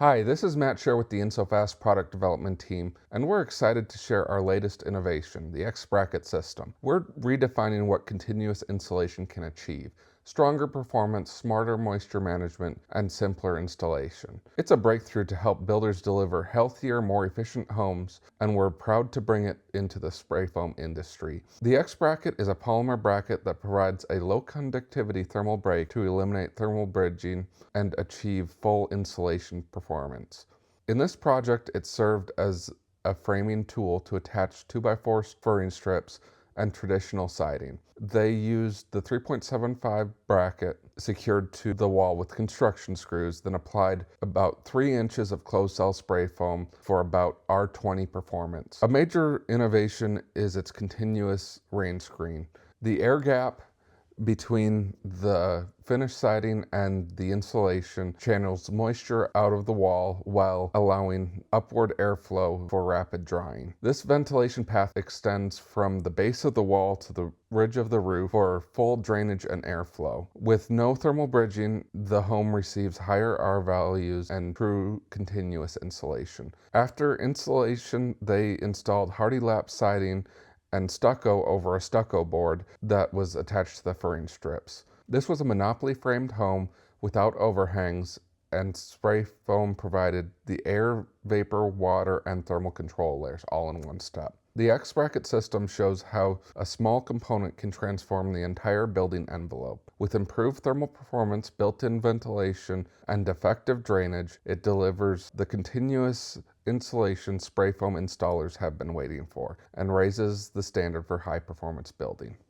Hi, this is Matt Scher with the InSoFast product development team, and we're excited to share our latest innovation, the X-Bracket System. We're redefining what continuous insulation can achieve: stronger performance, smarter moisture management, and simpler installation. It's a breakthrough to help builders deliver healthier, more efficient homes, and we're proud to bring it into the spray foam industry. The X-Bracket is a polymer bracket that provides a low conductivity thermal break to eliminate thermal bridging and achieve full insulation performance. In this project, it served as a framing tool to attach 2x4 furring strips and traditional siding. They used the 3.75 bracket secured to the wall with construction screws, then applied about 3 inches of closed cell spray foam for about R20 performance. A major innovation is its continuous rain screen. The air gap between the finished siding and the insulation channels moisture out of the wall while allowing upward airflow for rapid drying. This ventilation path extends from the base of the wall to the ridge of the roof for full drainage and airflow. With no thermal bridging, the home receives higher R values and true continuous insulation. After insulation, they installed hardy lap siding and stucco over a stucco board that was attached to the furring strips. This was a monopoly framed home without overhangs, and spray foam provided the air, vapor, water, and thermal control layers all in one step. The X-Bracket system shows how a small component can transform the entire building envelope. With improved thermal performance, built-in ventilation, and effective drainage, it delivers the continuous insulation spray foam installers have been waiting for and raises the standard for high-performance building.